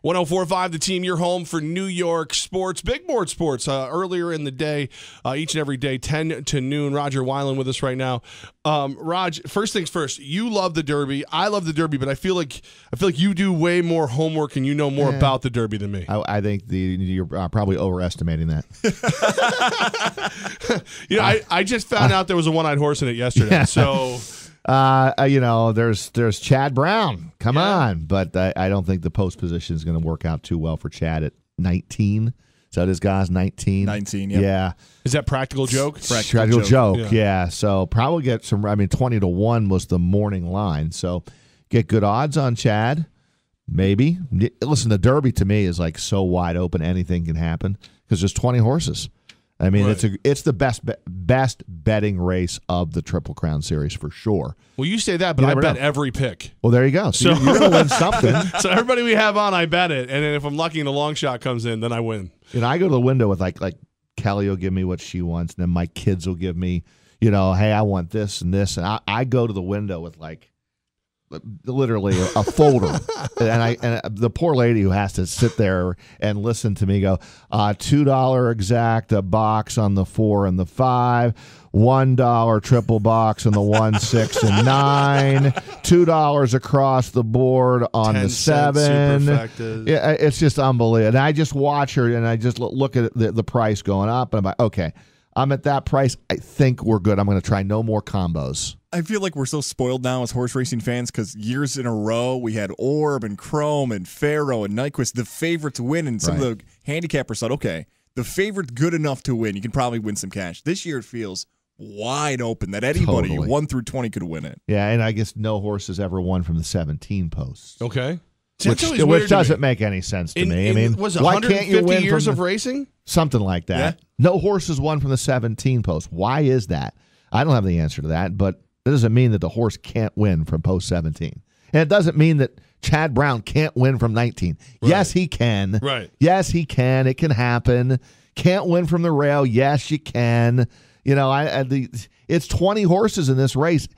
104.5 The Team, your home for New York sports, big board sports. Earlier in the day, each and every day, 10 to noon. Rodger Wyland with us right now. Raj, first things first. You love the Derby. I love the Derby, but I feel like you do way more homework and you know more about the Derby than me. I think you're probably overestimating that. I just found out there was a one-eyed horse in it yesterday. Yeah. So. There's Chad Brown. Come on. But I don't think the post position is going to work out too well for Chad at 19. Is that his guy's 19? 19, yeah. Is that practical joke? Practical joke, yeah. So probably get some, 20 to 1 was the morning line. So get good odds on Chad, maybe. Listen, the Derby to me is like so wide open, anything can happen because there's 20 horses. I mean, right. it's the best betting race of the Triple Crown Series for sure. Well, you say that, but I bet every pick. Well, there you go. So you're going to win something. So everybody we have on, I bet it. And then if I'm lucky and the long shot comes in, then I win. And I go to the window with like Kelly will give me what she wants, and then my kids will give me, hey, I want this and this. And I go to the window with literally a folder, and the poor lady who has to sit there and listen to me go, $2 exact a box on the 4 and the 5, $1 triple box on the 1, 6, and 9, $2 across the board on the 7. Yeah, it's just unbelievable. And I just watch her and I just look at the price going up, and I'm like, okay, I'm at that price. I think we're good. I'm going to try no more combos. I feel like we're so spoiled now as horse racing fans because years in a row we had Orb and Chrome and Pharaoh and Nyquist, the favorites win, and some of the handicappers thought, okay, the favorite's good enough to win. You can probably win some cash. This year it feels wide open that anybody 1 through 20 could win it. Yeah, and I guess no horse has ever won from the 17 posts. Okay. Which doesn't make any sense to me. I mean, was it why 150 can't you win years of racing? Something like that. Yeah. No horse has won from the 17 post. Why is that? I don't have the answer to that, but it doesn't mean that the horse can't win from post 17. And it doesn't mean that Chad Brown can't win from 19. Right. Yes, he can. Right. Yes, he can. It can happen. Can't win from the rail. Yes, you can. It's 20 horses in this race.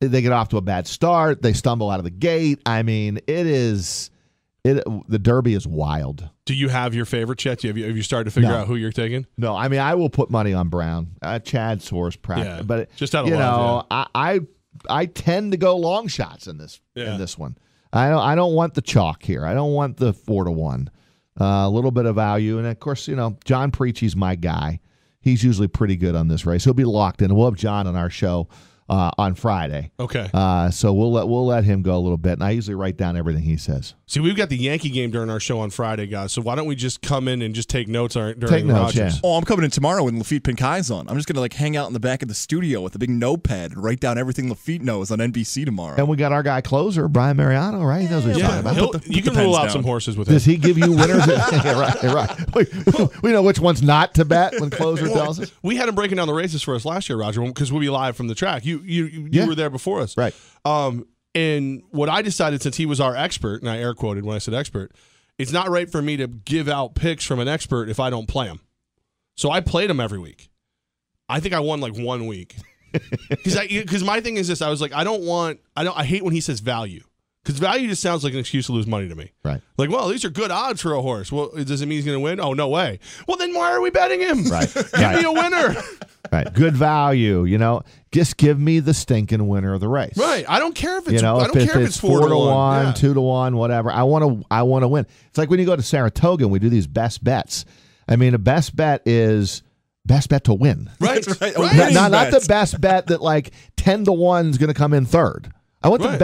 They get off to a bad start. They stumble out of the gate. I mean, the Derby is wild. Do you have your favorites yet? Have you started to figure out who you're taking? No, I mean, I will put money on Brown. Chad's horse practice. Yeah, but just out of love, I tend to go long shots in this one. I don't want the chalk here. I don't want the 4 to 1. A little bit of value, and of course, John Preachy's my guy. He's usually pretty good on this race. He'll be locked in. We'll have John on our show on Friday. Okay. So we'll let him go a little bit, and I usually write down everything he says. See, we've got the Yankee game during our show on Friday, guys. So why don't we just come in and just take notes during Rodgers? Yeah. Oh, I'm coming in tomorrow when Lafitte Pincay's on. I'm just gonna hang out in the back of the studio with a big notepad and write down everything Lafitte knows on NBC tomorrow. And we got our guy closer, Brian Mariano, right? He knows what he's talking about. You can rule out some horses with him. Does he give you winners? right. We know which ones not to bet when closer tells us. We had him breaking down the races for us last year, Rodger, because we'll be live from the track. You were there before us, right? And what I decided, since he was our expert, and I air quoted when I said expert, it's not right for me to give out picks from an expert if I don't play them. So I played them every week. I think I won 1 week. Because my thing is this: I was like, I hate when he says value. Because value just sounds like an excuse to lose money to me. Right. Like, well, these are good odds for a horse. Well, does it mean he's going to win? Oh, no way. Well, then why are we betting him? Right. Give me a winner. Right. Good value. Just give me the stinking winner of the race. Right. I don't care if it's I don't care if it's 4 to 1, 2 to 1, whatever. I want to win. It's like when you go to Saratoga and we do these best bets. I mean, a best bet is best bet to win. Right. Right. Not the best bet that 10 to 1 is going to come in third. I want the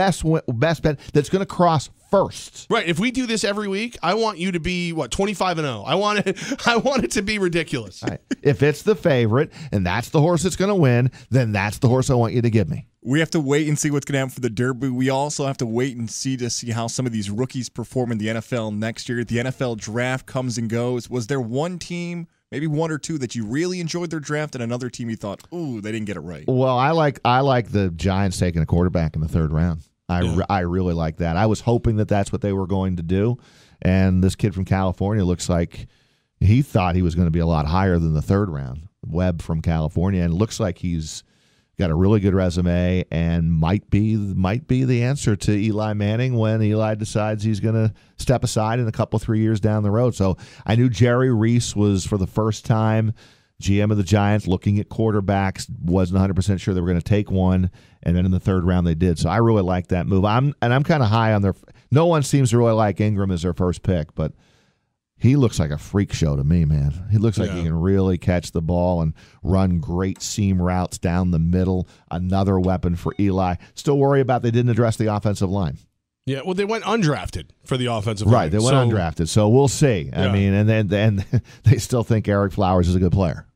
best bet that's going to cross first. Right. If we do this every week, I want you to be 25-0. I want it to be ridiculous. Right. If it's the favorite and that's the horse that's going to win, then that's the horse I want you to give me. We have to wait and see what's going to happen for the Derby. We also have to wait and see how some of these rookies perform in the NFL next year. The NFL draft comes and goes. Was there one team, maybe 1 or 2, that you really enjoyed their draft, and another team you thought, ooh, they didn't get it right? Well, I like the Giants taking a quarterback in the 3rd round. I really like that. I was hoping that that's what they were going to do, and this kid from California looks like he thought he was going to be a lot higher than the 3rd round. Webb from California, and it looks like he's got a really good resume, and might be the answer to Eli Manning when Eli decides he's going to step aside in a couple 3 years down the road. So I knew Jerry Reese was, for the first time, GM of the Giants, looking at quarterbacks. Wasn't 100% sure they were going to take one, and then in the third round they did. So I really like that move. I'm kind of high on their. No one seems to really like Ingram as their first pick, but he looks like a freak show to me, man. He looks like he can really catch the ball and run great seam routes down the middle. Another weapon for Eli. Still worry about they didn't address the offensive line. Yeah, well, they went undrafted for the offensive line. Right, they went undrafted, so we'll see. I mean, and then they still think Eric Flowers is a good player.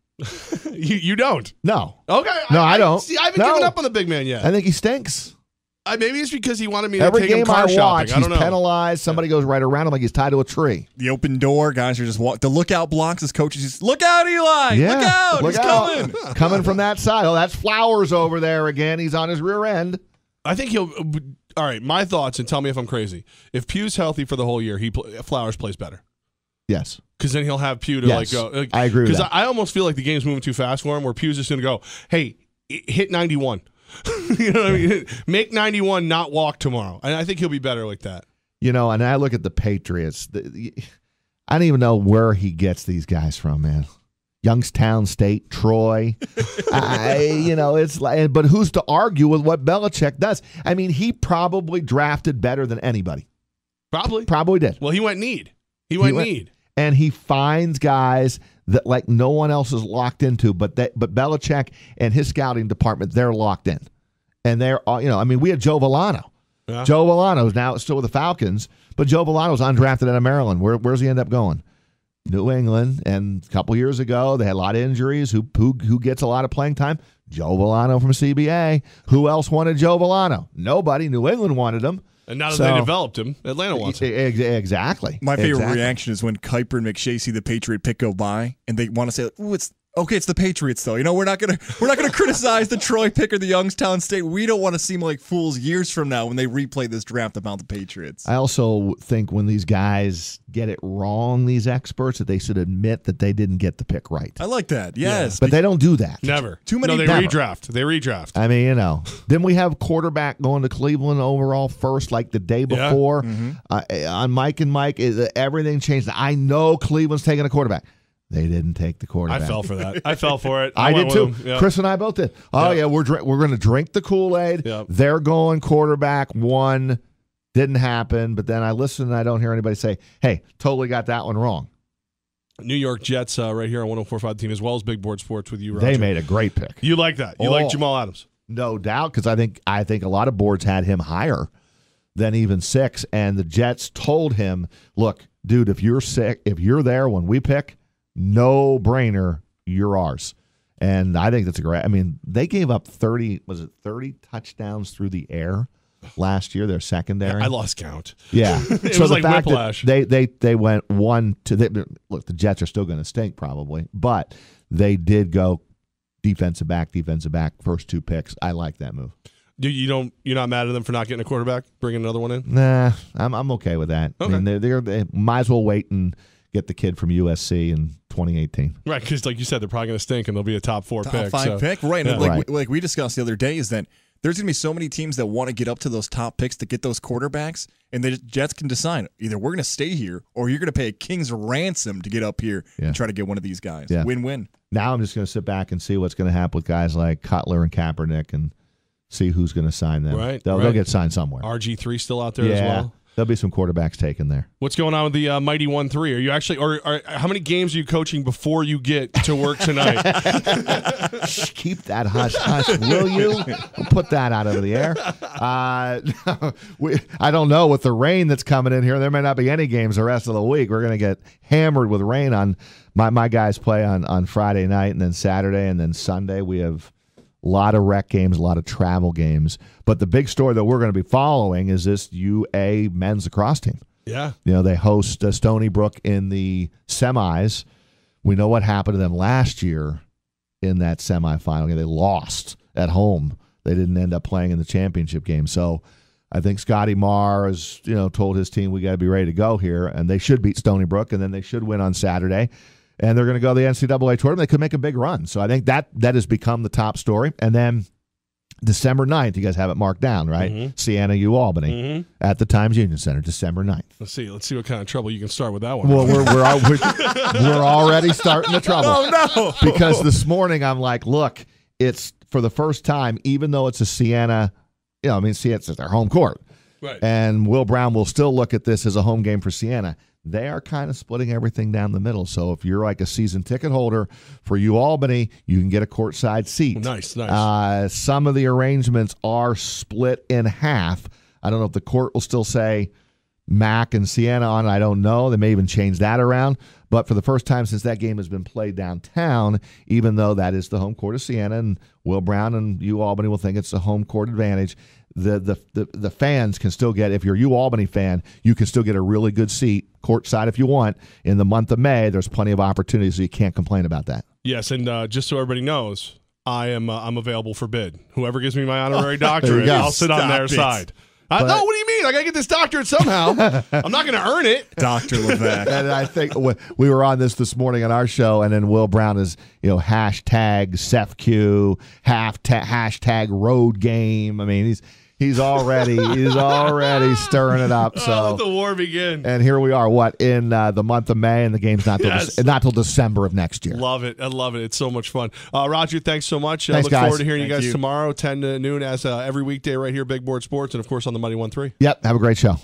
You don't? No. Okay. No, I don't. See, I haven't given up on the big man yet. I think he stinks. Maybe it's because he wanted me to Every take him game car I shopping. watch, I don't he's know. penalized. Somebody goes right around him like he's tied to a tree. The open door, guys are just the lookout blocks. His coaches just, look out, Eli! Yeah, Look out! He's coming! Coming from that side. Oh, that's Flowers over there again. He's on his rear end. I think he'll. All right, my thoughts, and tell me if I'm crazy. If Pugh's healthy for the whole year, Flowers plays better. Yes. Because then he'll have Pugh to go. I agree with that. Because I almost feel like the game's moving too fast for him, where Pugh's just going to go, hey, hit 91. You know what I mean? Make 91, not walk tomorrow. And I think he'll be better like that. You know, and I look at the Patriots. I don't even know where he gets these guys from, man. Youngstown State, Troy. It's like, but who's to argue with what Belichick does? I mean, he probably drafted better than anybody. Probably did. Well, he went need. He went need. And he finds guys that like no one else is locked into, but Belichick and his scouting department, they're locked in. And they're, we had Joe Villano. Yeah. Joe Villano's now still with the Falcons, but Joe Villano's undrafted out of Maryland. Where's he end up going? New England. And a couple years ago, they had a lot of injuries. Who gets a lot of playing time? Joe Villano from CBA. Who else wanted Joe Villano? Nobody. New England wanted him. And now that they developed him, Atlanta wants him. Exactly. My favorite reaction is when Kuiper and McShay see the Patriot pick go by, and they want to say, "Ooh, it's the Patriots, though. We're not gonna criticize the Troy pick or the Youngstown State. We don't want to seem like fools years from now when they replay this draft about the Patriots." I also think when these guys get it wrong, these experts, that they should admit that they didn't get the pick right. I like that. Yes, but they don't do that. Never. Too many. No, they redraft. They redraft. I mean, Then we have quarterback going to Cleveland overall first, like the day before. On Mike and Mike, everything changed. I know Cleveland's taking a quarterback. They didn't take the quarterback. I fell for that. I fell for it. I did too. Yep. Chris and I both did. Oh yeah, we're going to drink the Kool-Aid. Yep. They're going quarterback one. Didn't happen. But then I listen and I don't hear anybody say, "Hey, totally got that one wrong." New York Jets right here on 104.5 Team, as well as Big Board Sports with you, Rodger. They made a great pick. You like that? You like Jamal Adams? No doubt, because I think a lot of boards had him higher than even 6, and the Jets told him, "Look, dude, if you're sick, if you're there when we pick, no brainer, you're ours." And I think that's a great. I mean, they gave up 30 touchdowns through the air last year, their secondary. I lost count. Yeah. It so was the like fact whiplash. That they went 1-2. Look, the Jets are still going to stink probably, but they did go defensive back, first 2 picks. I like that move. You're not mad at them for not getting a quarterback, bringing another one in? Nah, I'm okay with that. Okay. I mean, they might as well wait and get the kid from USC in 2018. Right, because like you said, they're probably going to stink and they'll be a top 4 pick. Top 5 pick, right? Yeah. And like we discussed the other day, is that there's going to be so many teams that want to get up to those top picks to get those quarterbacks, and the Jets can decide either we're going to stay here or you're going to pay a king's ransom to get up here and try to get one of these guys. Yeah. Win-win. Now I'm just going to sit back and see what's going to happen with guys like Cutler and Kaepernick and see who's going to sign them. Right, They'll get signed somewhere. RG3 still out there as well. There'll be some quarterbacks taken there. What's going on with the Mighty 1-3? Are you actually, or how many games are you coaching before you get to work tonight? Shh, keep that hush, will you? We'll put that out over the air. I don't know, with the rain that's coming in here, there may not be any games the rest of the week. We're going to get hammered with rain. On my guys play on Friday night, and then Saturday, and then Sunday. We have a lot of rec games, a lot of travel games. But the big story that we're going to be following is this UA men's lacrosse team. Yeah. They host Stony Brook in the semis. We know what happened to them last year in that semifinal game. They lost at home. They didn't end up playing in the championship game. So I think Scotty Marr has told his team, we got to be ready to go here, and they should beat Stony Brook, and then they should win on Saturday. And they're going to go to the NCAA tournament. They could make a big run. So I think that has become the top story. And then December 9th, you guys have it marked down, right? Siena, U Albany at the Times Union Center, December 9th. Let's see what kind of trouble you can start with that one. Well, we're already starting the trouble. Oh, no. Because this morning I'm like, look, it's for the first time, even though it's a Siena, Siena's their home court. Right. And Will Brown will still look at this as a home game for Siena. They are kind of splitting everything down the middle. So if you're like a season ticket holder for U Albany, you can get a courtside seat. Nice. Some of the arrangements are split in half. I don't know if the court will still say Mac and Siena on it. I don't know. They may even change that around. But for the first time since that game has been played downtown, even though that is the home court of Siena, and Will Brown and U Albany will think it's a home court advantage, the fans can still get, if you're a U Albany fan, you can still get a really good seat courtside if you want. In the month of May, there's plenty of opportunities, so you can't complain about that. Yes, and just so everybody knows, I'm available for bid. Whoever gives me my honory doctorate, I'll sit on their side. No, what do you mean? I got to get this doctorate somehow. I'm not going to earn it. Dr. Levack. And I think we were on this morning on our show, and then Will Brown is, hashtag SEFQ, hashtag road game. I mean, he's already stirring it up. So let the war begin. And here we are, in the month of May, and the game's not till December of next year. Love it. I love it. It's so much fun. Rodger, thanks so much. Thanks, look guys. forward to hearing you Thank guys you. tomorrow, 10 to noon, as every weekday right here, Big Board Sports, and of course on the Mighty 1-3. Yep. Have a great show.